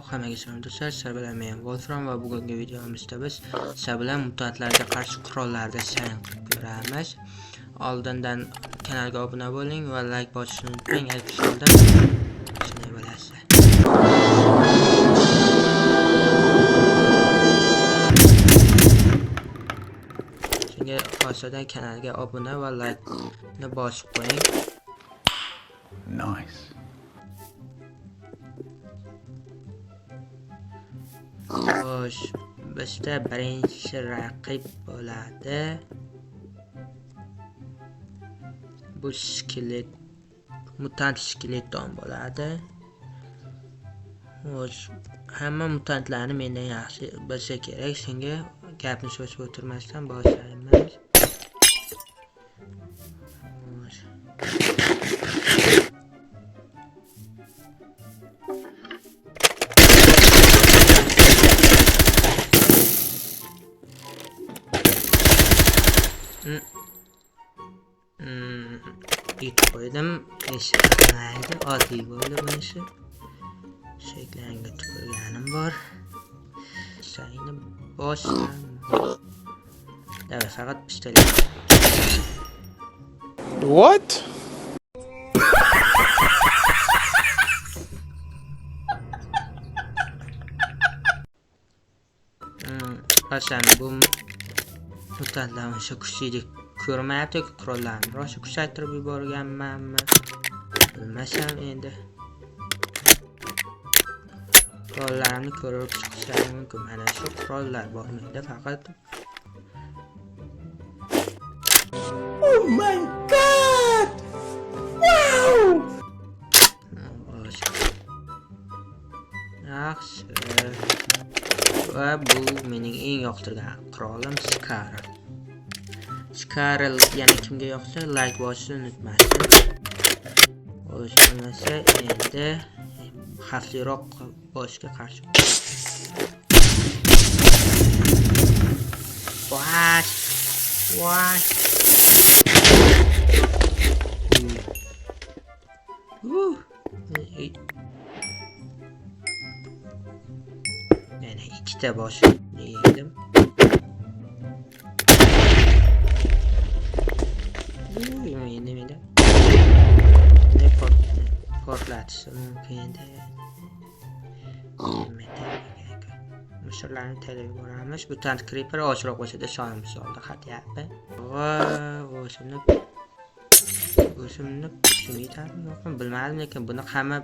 Hammaga salom do'stlar, sizlar bilan men Wolfram va bugungi videomizda biz sizlar bilan mutantlarga qarshi qurollarda jang qilib ko'ramiz. Oldindan kanalga obuna bo'ling va like bosishni unutmang, agar holda shunday bo'lasiz. Shunga xossadan kanalga obuna va like ni bosib qo'ying. Nice. Xo'sh, bizda birinchi raqib bo'ladi. Bu skelet, mutant skeleton bo'ladi. Xo'sh, hamma mutantlarni mendan yaxshi bilsa kerak. Shunga gapni shoshib o'tirmasdan boshlaymiz. İt koydum, eşitlendi, oddiy bo'ldi bunisi. Sheklanga tupurganim bor. Sayni boshdan. Davay, faqat pistolet. What? Qasam bu mutantlar o'sha kuchli ko'rmayapti, qurollarni rosa kuchaytirib yuborganmanmi? Bilmasam endi. Qurollarni ko'rib chiqishim mumkin. Mana shu qurollar bormaydi, faqat. Oh my god! Wow! Yaxshi. Va bu mening eng yoqtirgan qurolim Scarlet. Scarlet yana kimga yoqsa like bosishni unutmasin. O'shimasa endi xavfliroq boshga qarshi. What? Yana ikkita bosh yedim. Meni portlatishi mumkin edi. Mushurlarni terib yuboramiz. Mutant creeper ochroq bo'lsa-da shoyimiz oldi xatyapti. Va o'shimni shuni yetarmi yo'qmi bilmadim, lekin buni hamma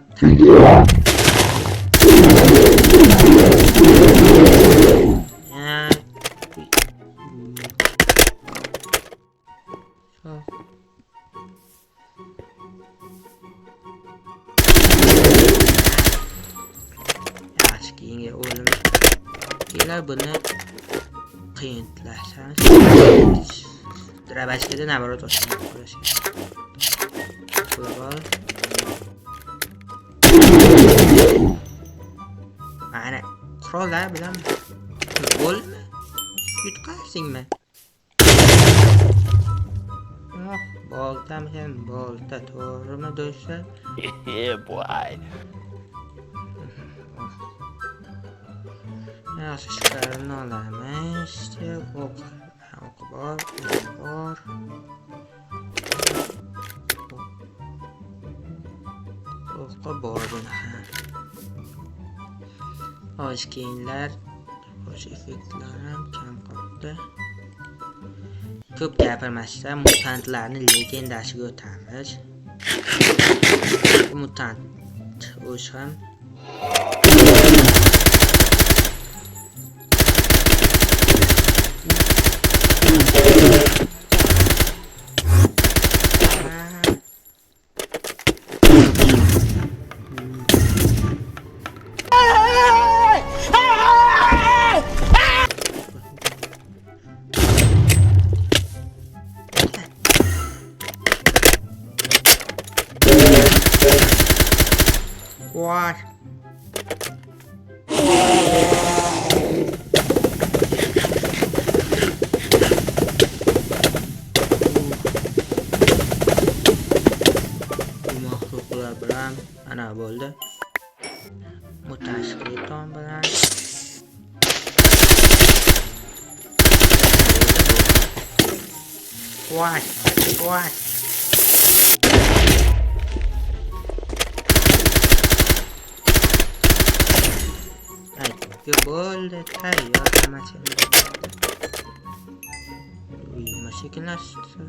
keyingi o'lim kelar, buni qiyinlashsan. Drabashkada nabarot ochib qo'yish. Qo'yib. Mana qurollar bilan bo'lmi? Yutqarsingmi? Boltam ham bolta, to'g'rimi do'stlar? Yeah, boy. Yaxshi chiqarni olamiz. O'q bor. O'qqa bor buni ham. Xo'sh, keyinlar, xo'sh, effektlar ham kam qoldi. Ko'p gapirmasdan mutantlarni legendasiga o'tamiz. Bu mutant o'sh ham What? to'g'on bilan. Voy. bo'ldi, tayyor hammasi. Sekinlashtirishga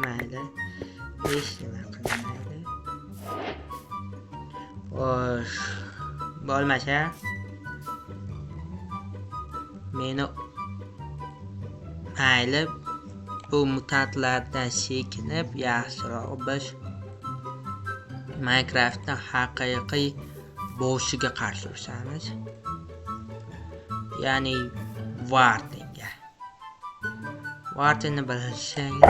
mayli, hech nima qilmaydi. Xo'sh, bo'lmasa meni mayli bu mutantlardan chekinib yaxshiroq biz Minecraftda haqiqiy boshiga qarshi urushamiz. Ya'ni Wardenga. Wardenni bilsangiz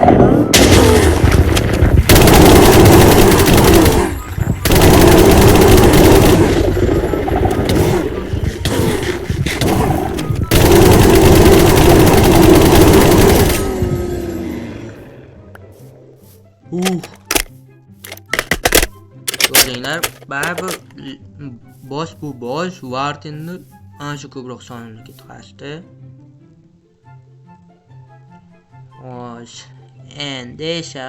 ko'ringlar, baribir boss Wardenni ancha ko'proq sonini ketkazdi. Xo'sh, endi esa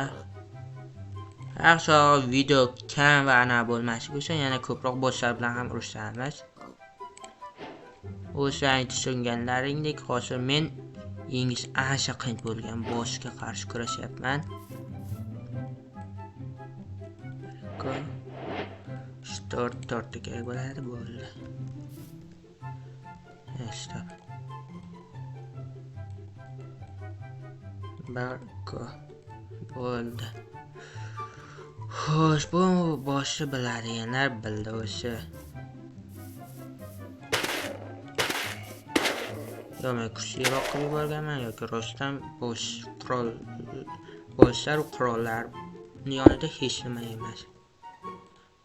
yaxshiroq video kam va ana bo'lmasligi uchun yana ko'proq bosslar bilan ham urushamiz. O'zlaring tushunganlaringdek, hozir men yengish ancha qiyin bo'lgan bossga qarshi kurashyapman. 4 kerak bo'ladi, bo'ldi. Stop. Bo'ldi. Xo'sh, bu boshni biladiganlar bildi o'sha. Yo, men kuchliroq qilib yuborganman yoki rostdan boshlar qurollarning yonida hech nima emas.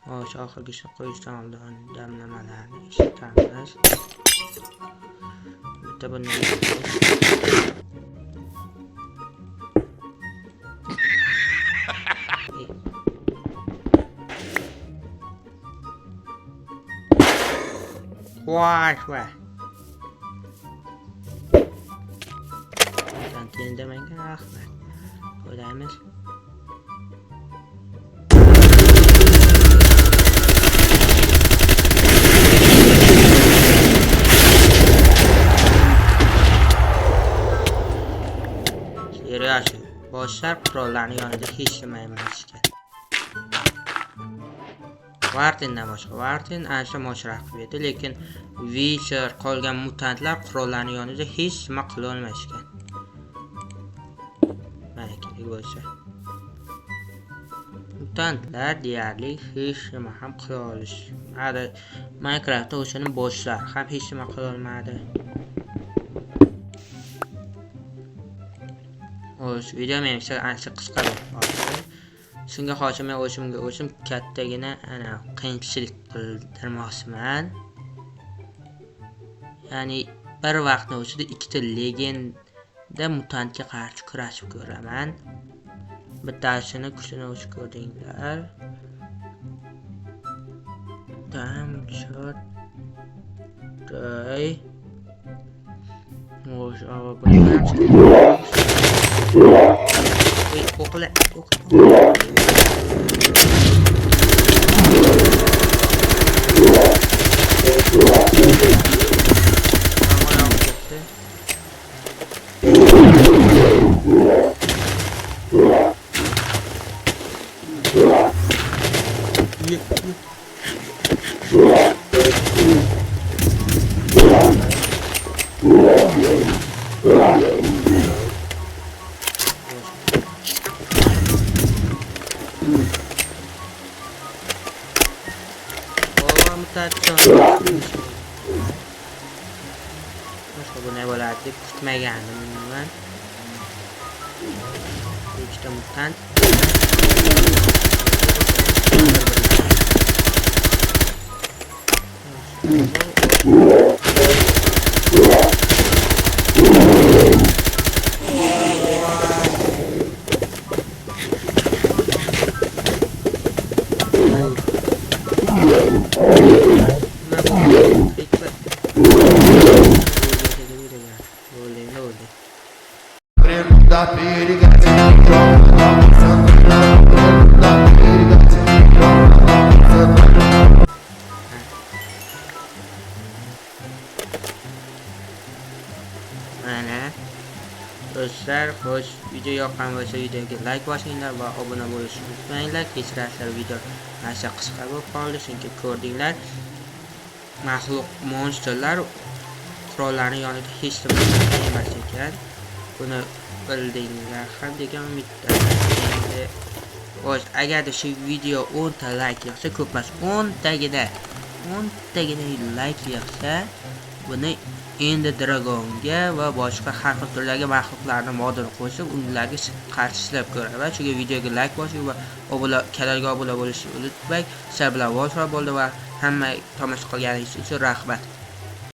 Xo'sh, oxirgisini qo'yishdan oldin damlamalarni eshitamiz. Bitta bunday voy. Endi menga rahmat. O'ylaymiz. Boshlar qurollarning yonida hech nima emas ekan. Wardendan boshqa Warden ancha moshroq qilib edi, lekin Witcher qolgan mutantlar qurollarning yonida hech nima qila olmasgan. Mana kerak bo'lsa. Mutantlar deyarli hech nima ham qila olishmadi. Minecraftda o'shaning boshlar ham hech nima qila olmadi. O'sh, video menimcha ancha qisqa bo'ldi. Shunga hozir men o'zim kattagina ana qiyinchilik bildirmoqchiman. Ya'ni bir vaqtning o'zida ikkita legenda mutantga qarshi kurashib ko'raman. Bittasini kuchini o'zi ko'rdinglar. Day. O'sh, o'qla. Bunday bo'ladi deb kutmagandim men. Ikkita mutant. Xo'sh, video yoqqan bo'lsa videoga like bosinglar va obuna bo'lishni unutmanglar. Kechirasizlar, video ancha qisqa bo'lib qoldi, chunki ko'rdinglar. Maxluq monsterlar qurollarning yonida hech nima emas ekan. Buni bildinglar ham degan umiddaman. Endi xo'sh, agarda shu video 10 ta like yig'sa, ko'p emas, 10 tagina like yig'sa, buni endi dragonga va boshqa har xil turdagi maxluqlarni modini qo'shib, ularga qarshi ishlab ko'raman. Chunki videoga like bosing va kanalga obuna bo'lishni unutmang. Sizlar bilan bo'ldi va hamma tomosha qilganingiz uchun rahmat.